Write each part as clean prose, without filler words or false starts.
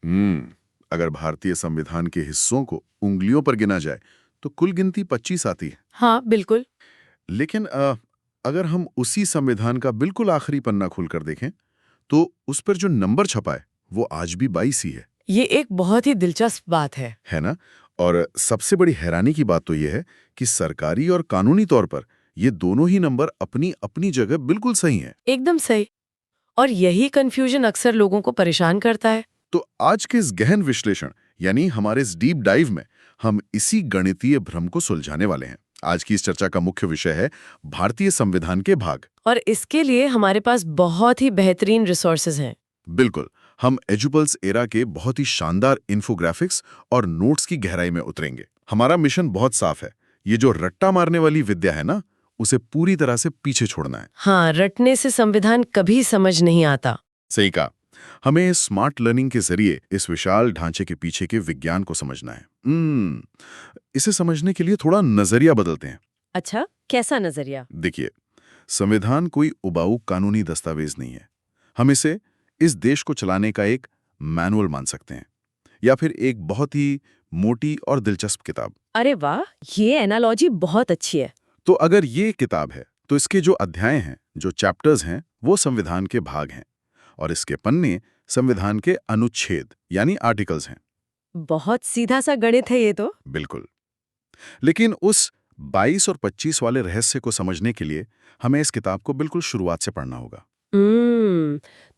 अगर भारतीय संविधान के हिस्सों को उंगलियों पर गिना जाए तो कुल गिनती 25 आती है। हाँ बिल्कुल। लेकिन अगर हम उसी संविधान का बिल्कुल आखिरी पन्ना खोलकर देखें तो उस पर जो नंबर छपा है वो आज भी 22 ही है। ये एक बहुत ही दिलचस्प बात है ना? और सबसे बड़ी हैरानी की बात तो ये है कि सरकारी और कानूनी तौर पर ये दोनों ही नंबर अपनी अपनी जगह बिल्कुल सही हैं। एकदम सही। और यही कंफ्यूजन अक्सर लोगों को परेशान करता है। तो आज के इस गहन विश्लेषण यानी हमारे इस डीप डाइव में हम इसी गणितीय भ्रम को सुलझाने वाले हैं। आज की इस चर्चा का मुख्य विषय है भारतीय संविधान के भाग। और इसके लिए हमारे पास बहुत ही बेहतरीन रिसोर्सेज हैं। बिल्कुल, हम एजुपल्स एरा के बहुत ही शानदार इन्फोग्राफिक्स और नोट्स की गहराई में उतरेंगे। हमारा मिशन बहुत साफ है, ये जो रट्टा मारने वाली विद्या है ना, उसे पूरी तरह से पीछे छोड़ना है। हाँ, रटने से संविधान कभी समझ नहीं आता। सही कहा। हमें स्मार्ट लर्निंग के जरिए इस विशाल ढांचे के पीछे के विज्ञान को समझना है। इसे समझने के लिए थोड़ा नजरिया बदलते हैं। अच्छा, कैसा नजरिया? देखिए, संविधान कोई उबाऊ कानूनी दस्तावेज नहीं है। हम इसे इस देश को चलाने का एक मैनुअल मान सकते हैं, या फिर एक बहुत ही मोटी और दिलचस्प किताब। अरे वाह, ये एनालॉजी बहुत अच्छी है। तो अगर ये किताब है तो इसके जो अध्याय हैं, जो चैप्टर्स हैं, वो संविधान के भाग हैं और इसके पन्ने संविधान के अनुच्छेद यानी आर्टिकल्स हैं। बहुत सीधा सा गणित है ये तो। बिल्कुल। लेकिन उस 22 और 25 वाले रहस्य को समझने के लिए हमें इस किताब को बिल्कुल शुरुआत से पढ़ना होगा।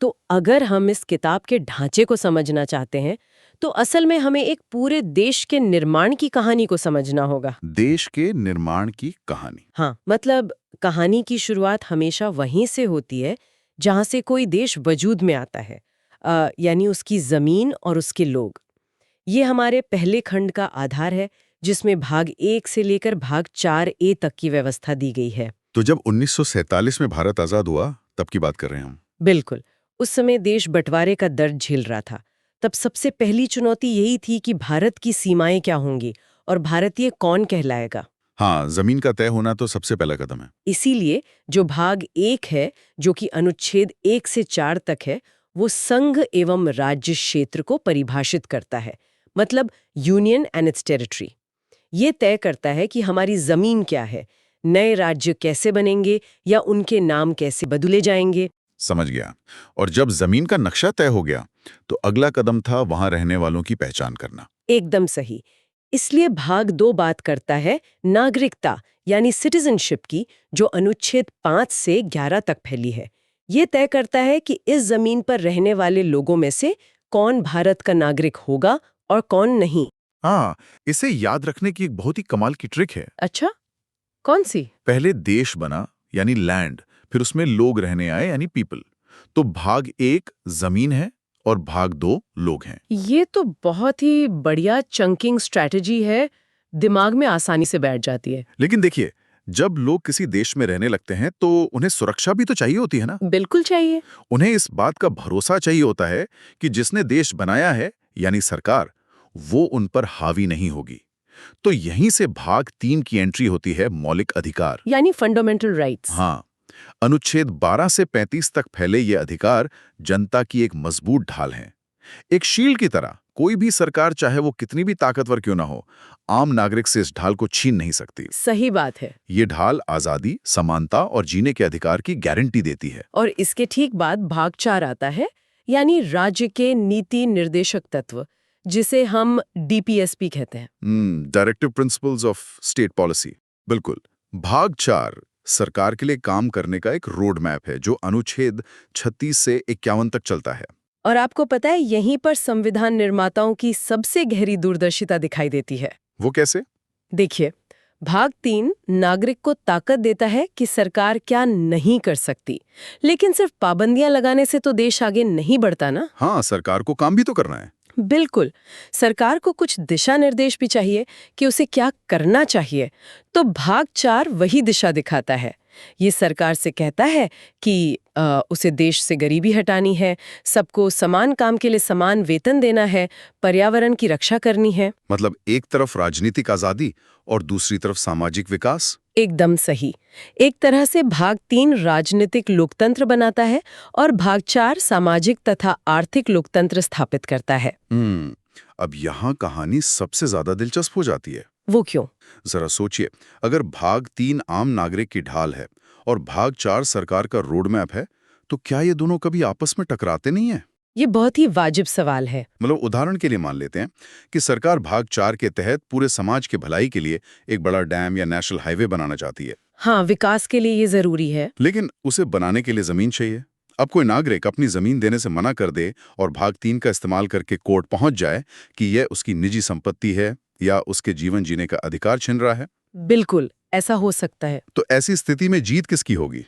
तो अगर हम इस किताब के ढांचे को समझना चाहते हैं तो असल में हमें एक पूरे देश के निर्माण की कहानी को समझना होगा। देश के निर्माण की कहानी। हाँ, मतलब कहानी की शुरुआत हमेशा वहीं से होती है जहां से कोई देश वजूद में आता है, यानी उसकी जमीन और उसके लोग। ये हमारे पहले खंड का आधार है जिसमें भाग 1 से लेकर भाग 4A तक की व्यवस्था दी गई है। तो जब 1947 में भारत आजाद हुआ तब की बात कर रहे हैं हम। बिल्कुल। उस समय देश बंटवारे का दर्द झेल रहा था। तब सबसे पहली चुनौती यही थी कि भारत की सीमाएं क्या होंगी और भारतीय कौन कहलाएगा। हाँ, जमीन का तय होना तो सबसे पहला कदम है। इसीलिए जो भाग 1 है, जो कि अनुच्छेद 1 से 4 तक है, वो संघ एवं राज्य क्षेत्र को परिभाषित करता है। मतलब यूनियन एंड इट्स टेरिटरी। ये तय करता है कि हमारी जमीन क्या है, नए राज्य कैसे बनेंगे या उनके नाम कैसे बदले जाएंगे। समझ गया। और जब जमीन का नक्शा तय हो गया तो अगला कदम था वहां रहने वालों की पहचान करना। एकदम सही। इसलिए भाग 2 बात करता है नागरिकता यानी सिटीजनशिप की, जो अनुच्छेद 5 से 11 तक फैली है। ये तय करता है कि इस जमीन पर रहने वाले लोगों में से कौन भारत का नागरिक होगा और कौन नहीं। हाँ, इसे याद रखने की एक बहुत ही कमाल की ट्रिक है। अच्छा, कौन सी? पहले देश बना यानी लैंड, फिर उसमें लोग रहने आए यानी पीपल। तो भाग 1 जमीन है और भाग 2 लोग हैं। ये तो बहुत ही बढ़िया चंकिंग स्ट्रैटेजी है, दिमाग में आसानी से बैठ जाती है। लेकिन देखिए, जब लोग किसी देश में रहने लगते हैं तो उन्हें सुरक्षा भी तो चाहिए होती है ना। बिल्कुल चाहिए। उन्हें इस बात का भरोसा चाहिए होता है कि जिसने देश बनाया है यानी सरकार, वो उन पर हावी नहीं होगी। तो यहीं से भाग 3 की एंट्री होती है मौलिक अधिकार यानी फंडामेंटल राइट्स। हाँ, अनुच्छेद 12 से 35 तक फैले ये अधिकार जनता की एक मजबूत ढाल हैं। एक शील्ड की तरह कोई भी सरकार, चाहे वो कितनी भी ताकतवर क्यों ना हो, आम नागरिक से इस ढाल को छीन नहीं सकती। सही बात है। ये ढाल आजादी, समानता और जीने के अधिकार की गारंटी देती है। और इसके ठीक बाद भाग 4 आता है, यानी राज्य के नीति निर्देशक तत्व, जिसे हम DPSP कहते हैं। Directive principles of state policy. बिल्कुल। भाग 4 सरकार के लिए काम करने का एक रोड मैप है जो अनुच्छेद 36 से 51 तक चलता है। और आपको पता है, यहीं पर संविधान निर्माताओं की सबसे गहरी दूरदर्शिता दिखाई देती है। वो कैसे? देखिए, भाग 3 नागरिक को ताकत देता है कि सरकार क्या नहीं कर सकती, लेकिन सिर्फ पाबंदियां लगाने से तो देश आगे नहीं बढ़ता ना। हाँ, सरकार को काम भी तो करना है। बिल्कुल। सरकार को कुछ दिशा निर्देश भी चाहिए कि उसे क्या करना चाहिए। तो भाग 4 वही दिशा दिखाता है। ये सरकार से कहता है कि उसे देश से गरीबी हटानी है, सबको समान काम के लिए समान वेतन देना है, पर्यावरण की रक्षा करनी है। मतलब एक तरफ राजनीतिक आजादी और दूसरी तरफ सामाजिक विकास। एकदम सही। एक तरह से भाग 3 राजनीतिक लोकतंत्र बनाता है और भाग 4 सामाजिक तथा आर्थिक लोकतंत्र स्थापित करता है। अब यहाँ कहानी सबसे ज्यादा दिलचस्प हो जाती है। वो क्यों? जरा सोचिए, अगर भाग 3 आम नागरिक की ढाल है और भाग 4 सरकार का रोड मैप है, तो क्या ये दोनों कभी आपस में टकराते नहीं है? ये बहुत ही वाजिब सवाल है। मतलब उदाहरण के लिए मान लेते हैं कि सरकार भाग 4 के तहत पूरे समाज की भलाई के लिए एक बड़ा डैम या नेशनल हाईवे बनाना चाहती है, हाँ, विकास के लिए ये जरूरी है। लेकिन उसे बनाने के लिए जमीन चाहिए। अब कोई नागरिक अपनी जमीन देने से मना कर दे और भाग 3 का इस्तेमाल करके कोर्ट पहुंच जाए कि यह उसकी निजी संपत्ति है या उसके जीवन जीने का अधिकार छिन रहा है, बिल्कुल, ऐसा हो सकता है। तो ऐसी स्थिति में जीत किसकी होगी?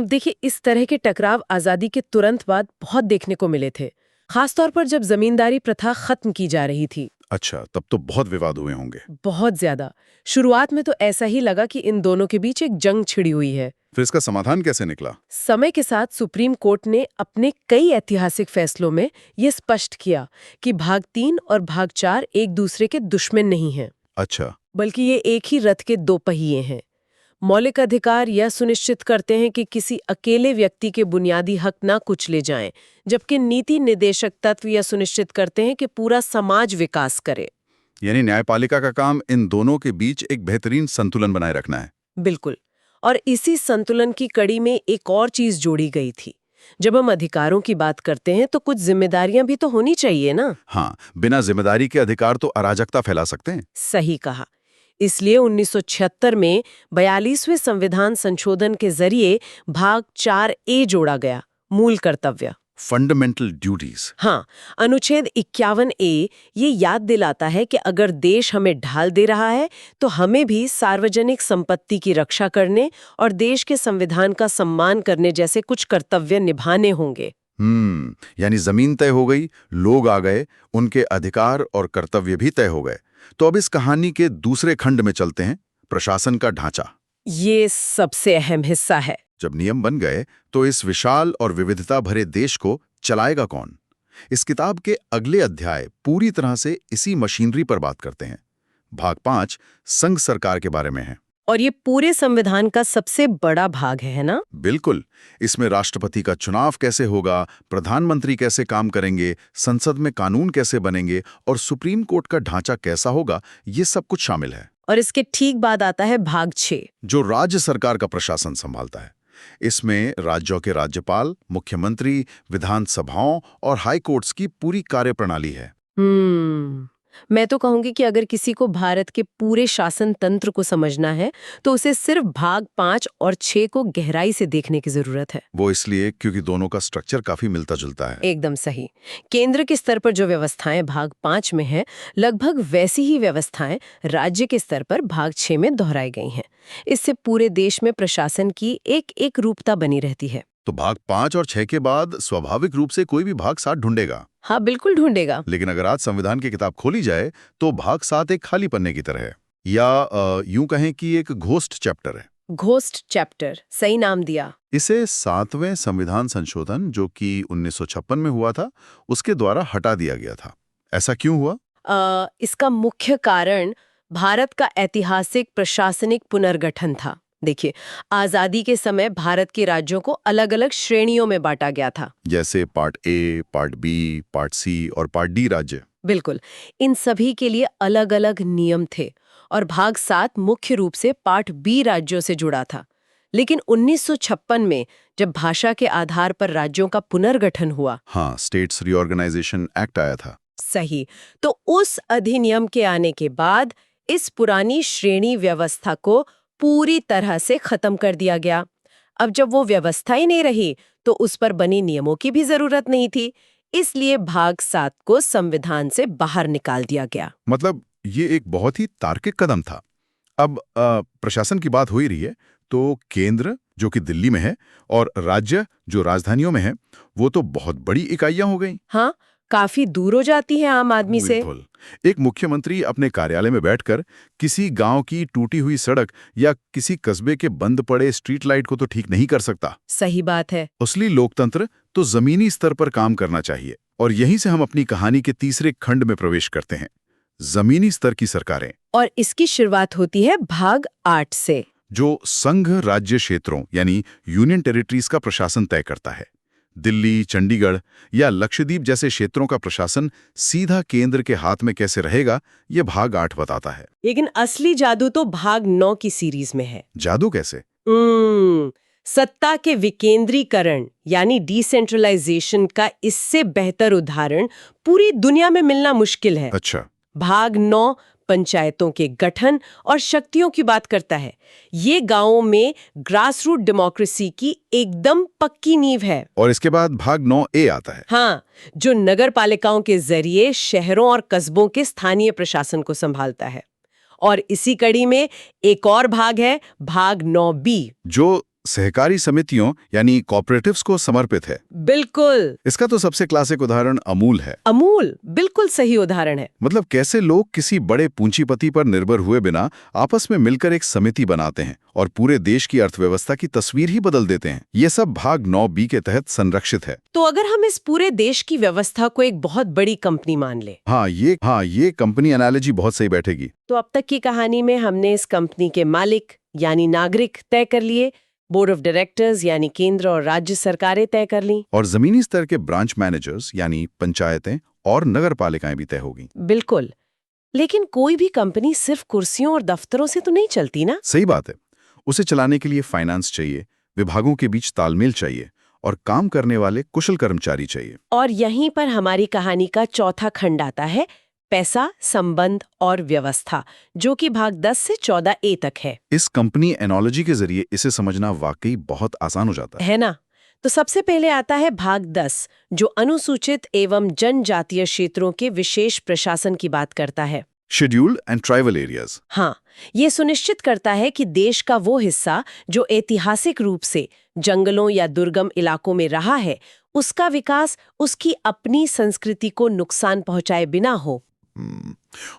देखिए, इस तरह के टकराव आजादी के तुरंत बाद बहुत देखने को मिले थे, खासतौर पर जब जमींदारी प्रथा खत्म की जा रही थी। अच्छा, तब तो बहुत विवाद हुए होंगे। बहुत ज्यादा। शुरुआत में तो ऐसा ही लगा कि इन दोनों के बीच एक जंग छिड़ी हुई है। फिर इसका समाधान कैसे निकला? समय के साथ सुप्रीम कोर्ट ने अपने कई ऐतिहासिक फैसलों में ये स्पष्ट किया कि भाग 3 और भाग 4 एक दूसरे के दुश्मन नहीं हैं, अच्छा, बल्कि ये एक ही रथ के दो पहिए हैं। मौलिक अधिकार यह सुनिश्चित करते हैं कि किसी अकेले व्यक्ति के बुनियादी हक ना कुचले जाएं, जबकि नीति निर्देशक तत्व यह सुनिश्चित करते हैं कि पूरा समाज विकास करे। यानी न्यायपालिका का काम इन दोनों के बीच एक बेहतरीन संतुलन बनाए रखना है। बिल्कुल। और इसी संतुलन की कड़ी में एक और चीज जोड़ी गई थी। जब हम अधिकारों की बात करते हैं तो कुछ जिम्मेदारियां भी तो होनी चाहिए ना। हाँ, बिना जिम्मेदारी के अधिकार तो अराजकता फैला सकते हैं। सही कहा। इसलिए 1976 में 42वें संविधान संशोधन के जरिए भाग 4A जोड़ा गया, मूल कर्तव्य। Fundamental duties. हाँ, अनुच्छेद 51A ये याद दिलाता है कि अगर देश हमें ढाल दे रहा है तो हमें भी सार्वजनिक संपत्ति की रक्षा करने और देश के संविधान का सम्मान करने जैसे कुछ कर्तव्य निभाने होंगे। यानी जमीन तय हो गई, लोग आ गए, उनके अधिकार और कर्तव्य भी तय हो गए। तो अब इस कहानी के दूसरे खंड में चलते हैं, प्रशासन का ढांचा। ये सबसे अहम हिस्सा है। जब नियम बन गए तो इस विशाल और विविधता भरे देश को चलाएगा कौन? इस किताब के अगले अध्याय पूरी तरह से इसी मशीनरी पर बात करते हैं। भाग 5 संघ सरकार के बारे में है। और ये पूरे संविधान का सबसे बड़ा भाग है ना? बिल्कुल। इसमें राष्ट्रपति का चुनाव कैसे होगा, प्रधानमंत्री कैसे काम करेंगे, संसद में कानून कैसे बनेंगे और सुप्रीम कोर्ट का ढांचा कैसा होगा, ये सब कुछ शामिल है। और इसके ठीक बाद आता है भाग 6, जो राज्य सरकार का प्रशासन संभालता है। इसमें राज्यों के राज्यपाल, मुख्यमंत्री, विधानसभाओं और हाई कोर्ट्स की पूरी कार्यप्रणाली है। मैं तो कहूंगी कि अगर किसी को भारत के पूरे शासन तंत्र को समझना है तो उसे सिर्फ भाग 5 और 6 को गहराई से देखने की जरूरत है। वो इसलिए क्योंकि दोनों का स्ट्रक्चर काफी मिलता जुलता है। एकदम सही। केंद्र के स्तर पर जो व्यवस्थाएं भाग 5 में हैं, लगभग वैसी ही व्यवस्थाएं राज्य के स्तर पर भाग 6 में दोहराई गई हैं। इससे पूरे देश में प्रशासन की एक रूपता बनी रहती है। तो भाग 5 और 6 के बाद स्वाभाविक रूप से कोई भी भाग 7 ढूंढेगा। हाँ, बिल्कुल ढूंढेगा। लेकिन अगर आज संविधान की किताब खोली जाए तो भाग 7 एक खाली पन्ने की तरह है, या यूं कहें कि एक घोस्ट चैप्टर है। घोस्ट चैप्टर, सही नाम दिया। इसे 7वें संविधान संशोधन, जो कि 1956 में हुआ था, उसके द्वारा हटा दिया गया था। ऐसा क्यों हुआ? इसका मुख्य कारण भारत का ऐतिहासिक प्रशासनिक पुनर्गठन था। देखिए, आजादी के समय भारत के राज्यों को अलग अलग श्रेणियों में बांटा गया था, जैसे part A, part B, part C और पार्ट डी राज्य। बिल्कुल। इन सभी के लिए अलग अलग नियम थे और भाग 7 मुख्य रूप से पार्ट बी राज्यों से जुड़ा था। लेकिन 1956 में जब भाषा के आधार पर राज्यों का पुनर्गठन हुआ, हाँ, स्टेट्स रीऑर्गेनाइजेशन एक्ट आया था। सही, तो उस अधिनियम के आने के बाद इस पुरानी श्रेणी व्यवस्था को पूरी तरह से खत्म कर दिया गया। अब जब वो व्यवस्था ही नहीं रही तो उस पर बनी नियमों की भी जरूरत नहीं थी, इसलिए भाग 7 को संविधान से बाहर निकाल दिया गया। मतलब ये एक बहुत ही तार्किक कदम था। अब प्रशासन की बात हो ही रही है, तो केंद्र जो कि दिल्ली में है और राज्य जो राजधानियों में है, वो तो बहुत बड़ी इकाइयां हो गई। हाँ, काफी दूर हो जाती है आम आदमी से। बिल्कुल। एक मुख्यमंत्री अपने कार्यालय में बैठकर किसी गांव की टूटी हुई सड़क या किसी कस्बे के बंद पड़े स्ट्रीट लाइट को तो ठीक नहीं कर सकता। सही बात है। असली लोकतंत्र तो जमीनी स्तर पर काम करना चाहिए। और यहीं से हम अपनी कहानी के तीसरे खंड में प्रवेश करते हैं, जमीनी स्तर की सरकारें। और इसकी शुरुआत होती है भाग 8 से, जो संघ राज्य क्षेत्रों यानी यूनियन टेरिटरीज का प्रशासन तय करता है। दिल्ली, चंडीगढ़ या लक्षद्वीप जैसे क्षेत्रों का प्रशासन सीधा केंद्र के हाथ में कैसे रहेगा, ये भाग 8 बताता है। लेकिन असली जादू तो भाग 9 की सीरीज में है। जादू कैसे? सत्ता के विकेंद्रीकरण यानी डिसेंट्रलाइजेशन का इससे बेहतर उदाहरण पूरी दुनिया में मिलना मुश्किल है। अच्छा। भाग 9 पंचायतों के गठन और शक्तियों की बात करता है। ये गांवों में ग्रासरूट डेमोक्रेसी की एकदम पक्की नींव है। और इसके बाद भाग 9A आता है। हाँ, जो नगर पालिकाओं के जरिए शहरों और कस्बों के स्थानीय प्रशासन को संभालता है। और इसी कड़ी में एक और भाग है, भाग 9B, जो सहकारी समितियों यानी कोऑपरेटिव्स को समर्पित है। बिल्कुल। इसका तो सबसे क्लासिक उदाहरण अमूल है। अमूल बिल्कुल सही उदाहरण है। मतलब कैसे लोग किसी बड़े पूंजीपति पर निर्भर हुए बिना आपस में मिलकर एक समिति बनाते हैं और पूरे देश की अर्थव्यवस्था की तस्वीर ही बदल देते हैं। ये सब भाग 9B के तहत संरक्षित है। तो अगर हम इस पूरे देश की व्यवस्था को एक बहुत बड़ी कंपनी मान ले, ये कंपनी एनालॉजी बहुत सही बैठेगी। तो अब तक की कहानी में हमने इस कंपनी के मालिक यानी नागरिक तय कर लिए, बोर्ड ऑफ डायरेक्टर्स यानी केंद्र और राज्य सरकारें तय कर ली, और जमीनी स्तर के ब्रांच मैनेजर्स यानी पंचायतें और नगर पालिकाएं भी तय होगी। बिल्कुल। लेकिन कोई भी कंपनी सिर्फ कुर्सियों और दफ्तरों से तो नहीं चलती ना। सही बात है। उसे चलाने के लिए फाइनेंस चाहिए, विभागों के बीच तालमेल चाहिए और काम करने वाले कुशल कर्मचारी चाहिए। और यहीं पर हमारी कहानी का चौथा खंड आता है, पैसा, संबंध और व्यवस्था, जो कि भाग 10 से 14A तक है। इस कंपनी एनोलॉजी के जरिए इसे समझना वाकई बहुत आसान हो जाता है ना? तो सबसे पहले आता है भाग 10, जो अनुसूचित एवं जनजातीय क्षेत्रों के विशेष प्रशासन की बात करता है। Scheduled and tribal areas. हाँ, ये सुनिश्चित करता है कि देश का वो हिस्सा जो ऐतिहासिक रूप से जंगलों या दुर्गम इलाकों में रहा है, उसका विकास उसकी अपनी संस्कृति को नुकसान पहुंचाए बिना हो।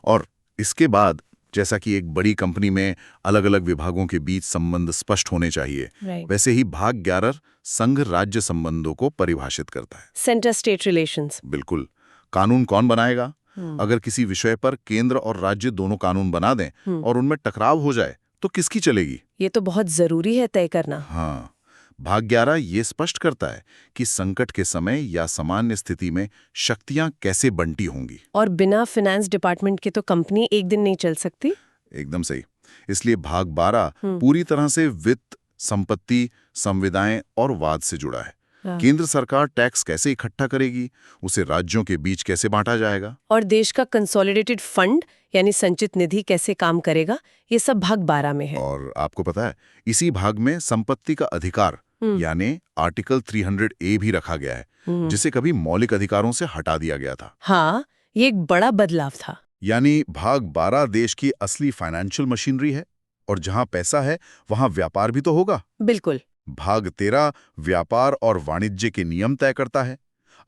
और इसके बाद जैसा कि एक बड़ी कंपनी में अलग अलग विभागों के बीच संबंध स्पष्ट होने चाहिए, वैसे ही भाग 11 संघ राज्य संबंधों को परिभाषित करता है। Centre state relations. बिल्कुल। कानून कौन बनाएगा? अगर किसी विषय पर केंद्र और राज्य दोनों कानून बना दें और उनमें टकराव हो जाए तो किसकी चलेगी? ये तो बहुत जरूरी है तय करना। हाँ, भाग 11 ये स्पष्ट करता है कि संकट के समय या सामान्य स्थिति में शक्तियां कैसे बंटी होंगी। और बिना फाइनेंस डिपार्टमेंट के तो कंपनी एक दिन नहीं चल सकती। एकदम सही। इसलिए भाग 12 पूरी तरह से वित्त, संपत्ति, संविदाएं और वाद से जुड़ा है। केंद्र सरकार टैक्स कैसे इकट्ठा करेगी, उसे राज्यों के बीच कैसे बांटा जाएगा, और देश का कंसोलिडेटेड फंड यानी संचित निधि कैसे काम करेगा, ये सब भाग 12 में है। और आपको पता है, इसी भाग में संपत्ति का अधिकार यानी आर्टिकल 300A भी रखा गया है, जिसे कभी मौलिक अधिकारों से हटा दिया गया था। हाँ, ये एक बड़ा बदलाव था। यानी भाग 12 देश की असली फाइनेंशियल मशीनरी है, और जहां पैसा है वहां व्यापार भी तो होगा। बिल्कुल। भाग 13 व्यापार और वाणिज्य के नियम तय करता है।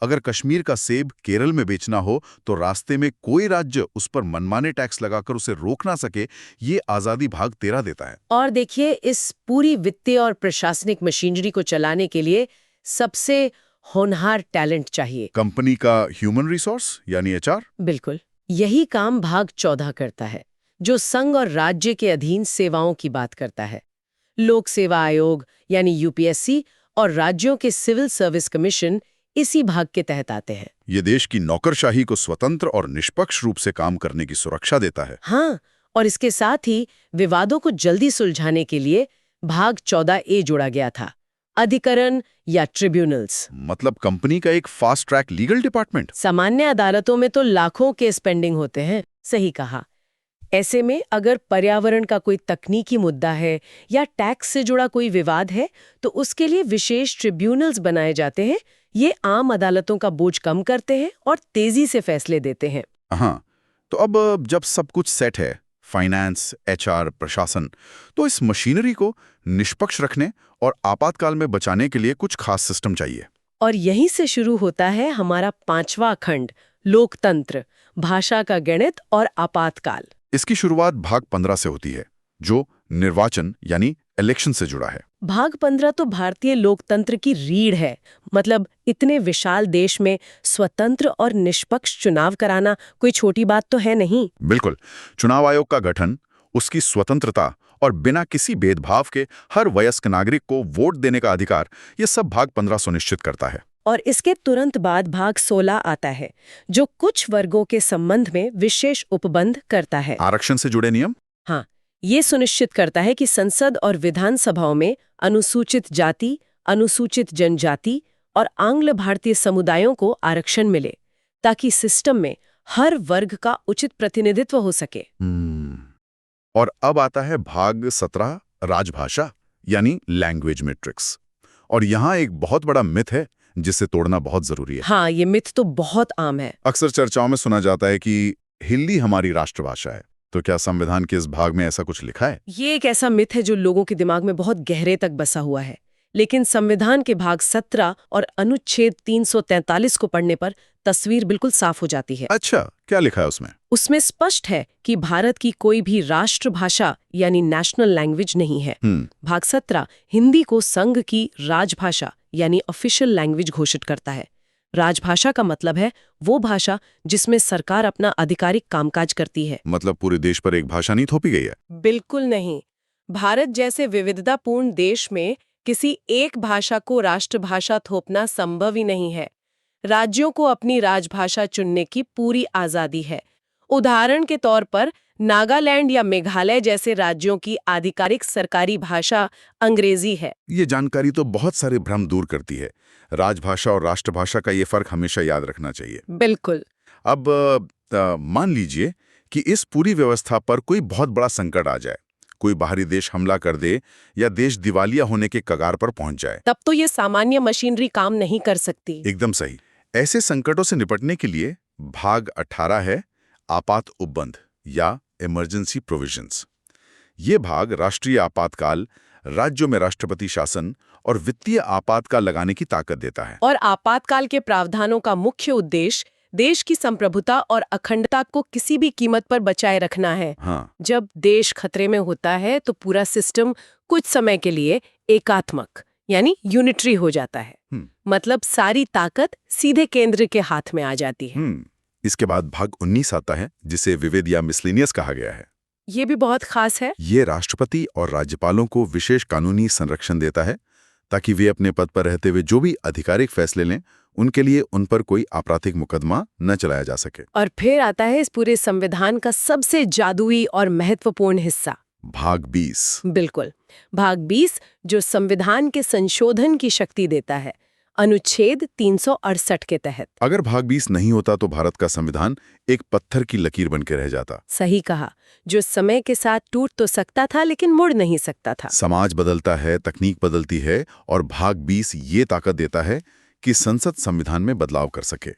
अगर कश्मीर का सेब केरल में बेचना हो तो रास्ते में कोई राज्य उस पर मनमाने टैक्स लगाकर उसे रोक ना सके, ये आजादी भाग 13 देता है। और देखिए, इस पूरी वित्तीय और प्रशासनिक मशीनरी को चलाने के लिए सबसे होनहार टैलेंट चाहिए। कंपनी का ह्यूमन रिसोर्स यानी HR। बिल्कुल। यही काम भाग 14 करता है, जो संघ और राज्य के अधीन सेवाओं की बात करता है। लोक सेवा आयोग यानी UPSC और राज्यों के सिविल सर्विस कमीशन इसी भाग के तहत आते हैं। ये देश की नौकरशाही को स्वतंत्र और निष्पक्ष रूप से काम करने की सुरक्षा देता है। हाँ, और इसके साथ ही विवादों को जल्दी सुलझाने के लिए भाग 14A जोड़ा गया था, अधिकरण या ट्रिब्यूनल्स। मतलब कंपनी का एक फास्ट ट्रैक लीगल डिपार्टमेंट। सामान्य अदालतों में तो लाखों केस पेंडिंग होते हैं। सही कहा। ऐसे में अगर पर्यावरण का कोई तकनीकी मुद्दा है या टैक्स से जुड़ा कोई विवाद है, तो उसके लिए विशेष ट्रिब्यूनल्स बनाए जाते हैं। ये आम अदालतों का बोझ कम करते हैं और तेजी से फैसले देते हैं। हाँ, तो अब जब सब कुछ सेट है, फाइनेंस, HR, प्रशासन, तो इस मशीनरी को निष्पक्ष रखने और आपातकाल में बचाने के लिए कुछ खास सिस्टम चाहिए। और यहीं से शुरू होता है हमारा 5वां खंड, लोकतंत्र, भाषा का गणित और आपातकाल। इसकी शुरुआत भाग 15 से होती है, जो निर्वाचन यानी इलेक्शन से जुड़ा है। भाग 15 तो भारतीय लोकतंत्र की रीढ़ है। मतलब इतने विशाल देश में स्वतंत्र और निष्पक्ष चुनाव कराना कोई छोटी बात तो है नहीं। बिल्कुल। चुनाव आयोग का गठन, उसकी स्वतंत्रता और बिना किसी भेदभाव के हर वयस्क नागरिक को वोट देने का अधिकार, ये सब भाग 15 सुनिश्चित करता है। और इसके तुरंत बाद भाग 16 आता है, जो कुछ वर्गों के संबंध में विशेष उपबंध करता है। आरक्षण से जुड़े नियम? हाँ, ये सुनिश्चित करता है कि संसद और विधानसभाओं में अनुसूचित जाति, अनुसूचित जनजाति और आंग्ल भारतीय समुदायों को आरक्षण मिले, ताकि सिस्टम में हर वर्ग का उचित प्रतिनिधित्व हो सके। और अब आता है भाग 17, राजभाषा यानी लैंग्वेज मैट्रिक्स। और यहाँ एक बहुत बड़ा मिथ है जिसे तोड़ना बहुत जरूरी है। हाँ, ये मिथ तो बहुत आम है। अक्सर चर्चाओं में सुना जाता है कि हिंदी हमारी राष्ट्रभाषा है। तो क्या संविधान के इस भाग में ऐसा कुछ लिखा है? ये एक ऐसा मिथ है जो लोगों के दिमाग में बहुत गहरे तक बसा हुआ है। लेकिन संविधान के भाग 17 और अनुच्छेद 343 को पढ़ने पर तस्वीर बिल्कुल साफ हो जाती है। अच्छा, क्या लिखा है उसमें? उसमें स्पष्ट है कि भारत की कोई भी राष्ट्रभाषा यानी नेशनल लैंग्वेज नहीं है। भाग 17 हिंदी को संघ की राजभाषा यानी ऑफिशियल लैंग्वेज घोषित करता है। राजभाषा का मतलब है वो भाषा जिसमें सरकार अपना आधिकारिक कामकाज करती है। मतलब पूरे देश पर एक भाषा नहीं थोपी गई है? बिल्कुल नहीं। भारत जैसे विविधतापूर्ण देश में किसी एक भाषा को राष्ट्रभाषा थोपना संभव ही नहीं है। राज्यों को अपनी राजभाषा चुनने की पूरी आजादी है। उदाहरण के तौर पर नागालैंड या मेघालय जैसे राज्यों की आधिकारिक सरकारी भाषा अंग्रेजी है। ये जानकारी तो बहुत सारे भ्रम दूर करती है। राजभाषा और राष्ट्रभाषा का ये फर्क हमेशा याद रखना चाहिए। बिल्कुल। अब मान लीजिए कि इस पूरी व्यवस्था पर कोई बहुत बड़ा संकट आ जाए, कोई बाहरी देश हमला कर दे या देश दिवालिया होने के कगार पर पहुंच जाए। तब तो ये सामान्य मशीनरी काम नहीं कर सकती। एकदम सही। ऐसे संकटों से निपटने के लिए भाग 18 है आपात उपबंध या इमरजेंसी प्रोविजंस। ये भाग राष्ट्रीय आपातकाल, राज्यों में राष्ट्रपति शासन और वित्तीय आपातकाल लगाने की ताकत देता है। और आपातकाल के प्रावधानों का मुख्य उद्देश्य देश की संप्रभुता और अखंडता को किसी भी कीमत पर बचाए रखना है। हाँ। जब देश खतरे में होता है तो पूरा सिस्टम कुछ समय के लिए एकात्मक यानी यूनिटरी हो जाता है। मतलब सारी ताकत सीधे केंद्र के हाथ में आ जाती है। इसके बाद भाग 19 आता है, जिसे विविध या मिसलेनियस कहा गया है। ये भी बहुत खास है। ये राष्ट्रपति और राज्यपालों को विशेष कानूनी संरक्षण देता है ताकि वे अपने पद पर रहते हुए जो भी आधिकारिक फैसले लें, उनके लिए उन पर कोई आपराधिक मुकदमा न चलाया जा सके। और फिर आता है इस पूरे संविधान का सबसे जादुई और महत्वपूर्ण हिस्सा, भाग 20। बिल्कुल, भाग 20 जो संविधान के संशोधन की शक्ति देता है, अनुच्छेद 368 के तहत। अगर भाग 20 नहीं होता तो भारत का संविधान एक पत्थर की लकीर बन के रह जाता। सही कहा, जो समय के साथ टूट तो सकता था लेकिन मुड़ नहीं सकता था। समाज बदलता है, तकनीक बदलती है, और भाग 20 ये ताकत देता है कि संसद संविधान में बदलाव कर सके।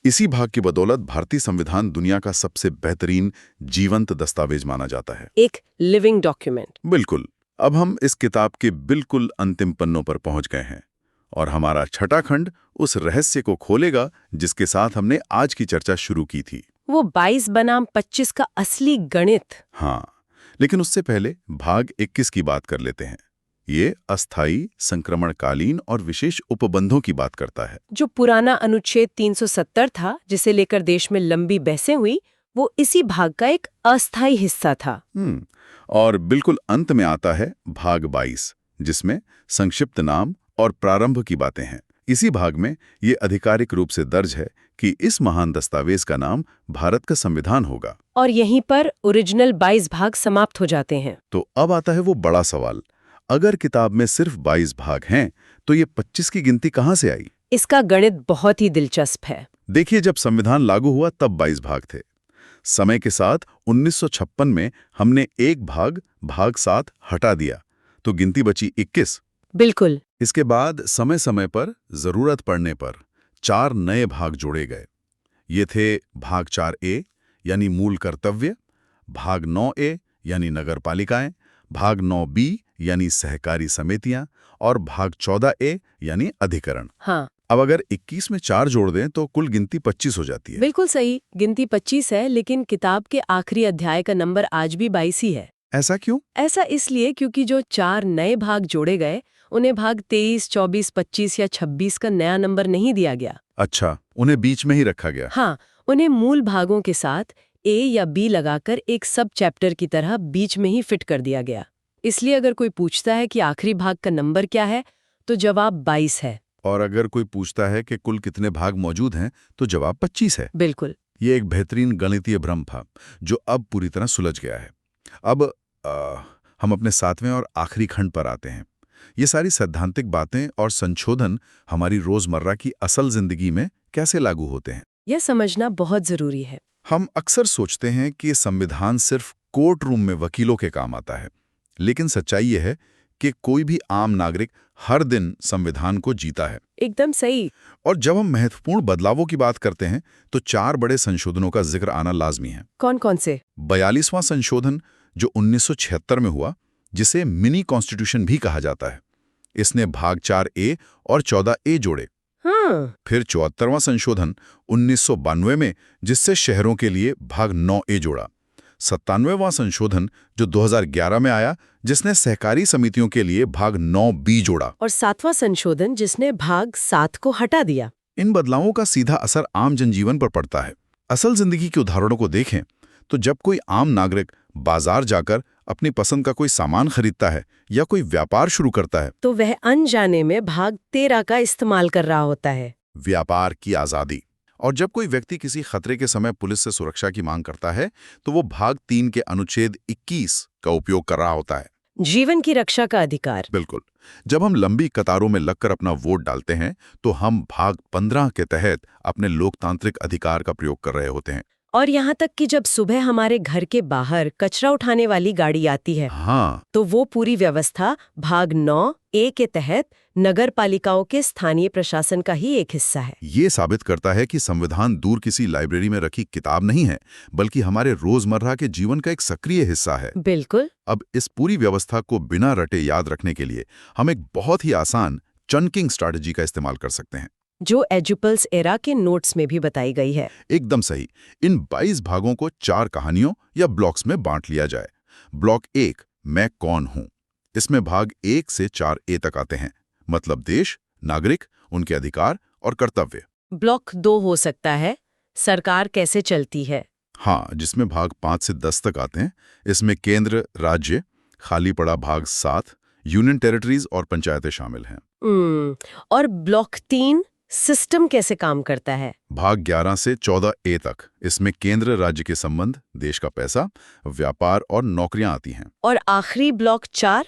इसी भाग की बदौलत भारतीय संविधान दुनिया का सबसे बेहतरीन जीवंत दस्तावेज माना जाता है, एक लिविंग डॉक्यूमेंट। बिल्कुल। अब हम इस किताब के बिल्कुल अंतिम पन्नों पर पहुंच गए हैं और हमारा छठा खंड उस रहस्य को खोलेगा जिसके साथ हमने आज की चर्चा शुरू की थी। वो 22 बनाम 25 का असली गणित। हाँ, लेकिन उससे पहले भाग 21 की बात कर लेते हैं। ये अस्थायी, संक्रमणकालीन और विशेष उपबंधों की बात करता है। जो पुराना अनुच्छेद 370 था, जिसे लेकर देश में लंबी बहसें हुई, वो इसी भाग का एक अस्थायी हिस्सा था। और बिल्कुल अंत में आता है भाग 22, जिसमें संक्षिप्त नाम और प्रारंभ की बातें हैं। इसी भाग में ये आधिकारिक रूप से दर्ज है कि इस महान दस्तावेज का नाम भारत का संविधान होगा। और यहीं पर ओरिजिनल 22 भाग समाप्त हो जाते हैं। तो अब आता है वो बड़ा सवाल, अगर किताब में सिर्फ 22 भाग हैं तो ये 25 की गिनती कहाँ से आई? इसका गणित बहुत ही दिलचस्प है। देखिए, जब संविधान लागू हुआ तब 22 भाग थे। समय के साथ 1956 में हमने एक भाग 7 हटा दिया तो गिनती बची 21। बिल्कुल। इसके बाद समय समय पर जरूरत पड़ने पर 4 नए भाग जोड़े गए। ये थे भाग 4A यानी मूल कर्तव्य, भाग 9A यानी नगरपालिकाएं, भाग 9B यानी सहकारी समितियां और भाग 14A यानी अधिकरण। हाँ। अब अगर 21 में 4 जोड़ दें तो कुल गिनती 25 हो जाती है। बिल्कुल सही, गिनती 25 है, लेकिन किताब के आखिरी अध्याय का नंबर आज भी 22 ही है। ऐसा क्यों? ऐसा इसलिए क्योंकि जो 4 नए भाग जोड़े गए उन्हें भाग 23, 24, 25 या 26 का नया नंबर नहीं दिया गया। अच्छा, उन्हें बीच में ही रखा गया। हाँ, उन्हें मूल भागों के साथ ए या बी लगाकर एक सब चैप्टर की तरह बीच में ही फिट कर दिया गया। इसलिए अगर कोई पूछता है कि आखिरी भाग का नंबर क्या है, तो जवाब 22 है। और अगर कोई पूछता है कि कुल कितने भाग मौजूद हैं, तो जवाब 25 है। बिल्कुल। ये एक बेहतरीन गणितीय भ्रम था, जो अब पूरी तरह सुलझ गया है। अब हम अपने 7वें और आखिरी खंड पर आते हैं। ये सारी सैद्धांतिक बातें और संशोधन हमारी रोजमर्रा की असल जिंदगी में कैसे लागू होते हैं? यह समझना बहुत जरूरी है। हम अक्सर सोचते हैं कि संविधान सिर्फ कोर्ट रूम में वकीलों के काम आता है, लेकिन सच्चाई यह है कि कोई भी आम नागरिक हर दिन संविधान को जीता है। एकदम सही। और जब हम महत्वपूर्ण बदलावों की बात करते हैं, तो 4 बड़े संशोधनों का जिक्र आना लाजमी है। कौन कौन से? 42वां संशोधन, जो 1976 में हुआ, जिसे मिनी कॉन्स्टिट्यूशन भी कहा जाता है। इसने भाग 4A और 14A जोड़े। हाँ। फिर 74वां संशोधन 1992 में, जिससे शहरों के लिए भाग 9A जोड़ा। 97वां संशोधन जो 2011 में आया, जिसने सहकारी समितियों के लिए भाग 9B जोड़ा। और 7वां संशोधन जिसने भाग 7 को हटा दिया। इन बदलावों का सीधा असर आम जनजीवन पर पड़ता है। असल जिंदगी के उदाहरणों को देखें तो जब कोई आम नागरिक बाजार जाकर अपनी पसंद का कोई सामान खरीदता है या कोई व्यापार शुरू करता है, तो वह अनजाने में भाग 13 का इस्तेमाल कर रहा होता है। व्यापार की आज़ादी। और जब कोई व्यक्ति किसी खतरे के समय पुलिस से सुरक्षा की मांग करता है, तो वो भाग 3 के अनुच्छेद 21 का उपयोग कर रहा होता है। जीवन की रक्षा का अधिकार। बिल्कुल। जब हम लंबी कतारों में लगकर अपना वोट डालते हैं, तो हम भाग 15 के तहत अपने लोकतांत्रिक अधिकार का प्रयोग कर रहे होते हैं। और यहाँ तक कि जब सुबह हमारे घर के बाहर कचरा उठाने वाली गाड़ी आती है, हाँ, तो वो पूरी व्यवस्था भाग 9A के तहत नगर पालिकाओं के स्थानीय प्रशासन का ही एक हिस्सा है। ये साबित करता है कि संविधान दूर किसी लाइब्रेरी में रखी किताब नहीं है, बल्कि हमारे रोजमर्रा के जीवन का एक सक्रिय हिस्सा है। बिल्कुल। अब इस पूरी व्यवस्था को बिना रटे याद रखने के लिए हम एक बहुत ही आसान चंकिंग स्ट्रैटेजी का इस्तेमाल कर सकते हैं, जो एजुपल्स एरा के नोट्स में भी बताई गई है। एकदम सही। इन 22 भागों को 4 कहानियों या ब्लॉक्स में बांट लिया जाए। ब्लॉक 1, मैं कौन हूं। इसमें भाग 1 से 4A तक आते हैं, मतलब देश, नागरिक, उनके अधिकार और कर्तव्य। ब्लॉक 2 हो सकता है, सरकार कैसे चलती है। हाँ, जिसमें भाग 5 से 10 तक आते हैं। इसमें केंद्र, राज्य, खाली पड़ा भाग 7, यूनियन टेरिटरीज और पंचायतें शामिल हैं। और ब्लॉक 3, सिस्टम कैसे काम करता है। भाग 11 से 14A तक। इसमें केंद्र राज्य के संबंध, देश का पैसा, व्यापार और नौकरियां आती हैं। और आखिरी ब्लॉक 4,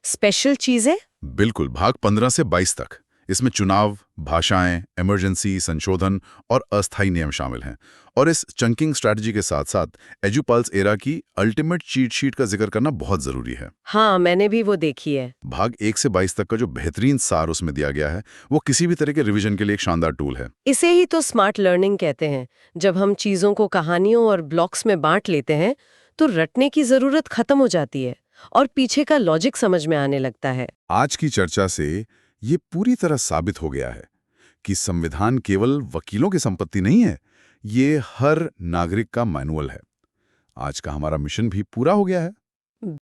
स्पेशल चीजें। बिल्कुल, भाग 15 से 22 तक। इसमें चुनाव, भाषाएं, इमरजेंसी, संशोधन और अस्थायी नियम शामिल हैं। और इस चंकिंग स्ट्रैटेजी के साथ साथ एजुपल्स एरा की अल्टीमेट चीट शीट का जिक्र करना बहुत जरूरी है। हाँ, मैंने भी वो देखी है। भाग 1 से 22 तक का जो बेहतरीन सार उसमें दिया गया है, वो किसी भी तरह के रिवीजन के लिए एक शानदार टूल है। इसे ही तो स्मार्ट लर्निंग कहते हैं। जब हम चीजों को कहानियों और ब्लॉक्स में बांट लेते हैं, तो रटने की जरूरत खत्म हो जाती है और पीछे का लॉजिक समझ में आने लगता है। आज की चर्चा से ये पूरी तरह साबित हो गया है कि संविधान केवल वकीलों की संपत्ति नहीं है, ये हर नागरिक का मैनुअल है। आज का हमारा मिशन भी पूरा हो गया है।